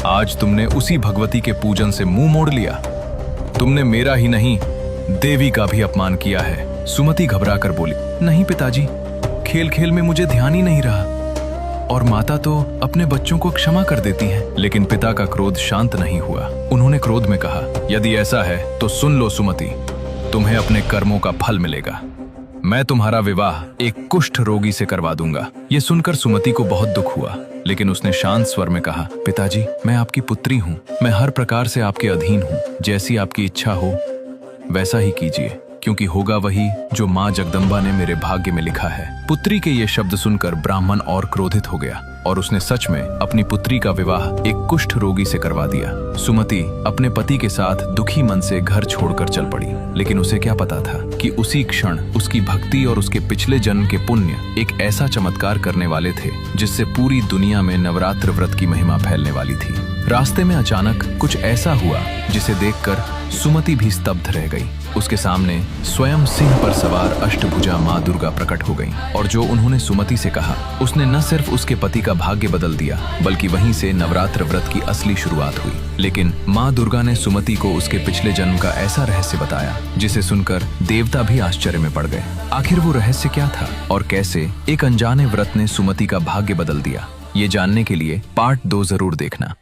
आज तुमने उसी भगवती के पूजन से मुंह मोड़ लिया। तुमने मेरा ही नहीं, देवी का भी अपमान किया है। सुमति घबराकर बोली, नहीं पिताजी, खेल खेल में मुझे ध्यान ही नहीं रहा, और माता तो अपने बच्चों को क्षमा कर देती हैं। लेकिन पिता का क्रोध शांत नहीं हुआ। उन्होंने क्रोध में कहा, यदि ऐसा है तो सुन लो सुमति, तुम्हें अपने कर्मों का फल मिलेगा। मैं तुम्हारा विवाह एक कुष्ठ रोगी से करवा दूंगा। ये सुनकर सुमति को बहुत दुख हुआ, लेकिन उसने शांत स्वर में कहा, पिताजी, मैं आपकी पुत्री हूँ, मैं हर प्रकार से आपके अधीन हूँ। जैसी आपकी इच्छा हो वैसा ही कीजिए, क्योंकि होगा वही जो माँ जगदम्बा ने मेरे भाग्य में लिखा है। पुत्री के ये शब्द सुनकर ब्राह्मण और क्रोधित हो गया और उसने सच में अपनी पुत्री का विवाह एक कुष्ठ रोगी से करवा दिया। सुमति अपने पति के साथ दुखी मन से घर छोड़कर चल पड़ी, लेकिन उसे क्या पता था कि उसी क्षण उसकी भक्ति और उसके पिछले जन्म के पुण्य एक ऐसा चमत्कार करने वाले थे जिससे पूरी दुनिया में नवरात्र व्रत की महिमा फैलने वाली थी। रास्ते में अचानक कुछ ऐसा हुआ जिसे देखकर सुमति भी स्तब्ध रह गई। उसके सामने स्वयं सिंह पर सवार अष्टभुजा माँ दुर्गा प्रकट हो गईं, और जो उन्होंने सुमति से कहा उसने न सिर्फ उसके पति का भाग्य बदल दिया, बल्कि वहीं से नवरात्र व्रत की असली शुरुआत हुई। लेकिन माँ दुर्गा ने सुमति को उसके पिछले जन्म का ऐसा रहस्य बताया जिसे सुनकर देवता भी आश्चर्य में पड़ गए। आखिर वो रहस्य क्या था और कैसे एक अनजाने व्रत ने सुमति का भाग्य बदल दिया, ये जानने के लिए पार्ट 2 जरूर देखना।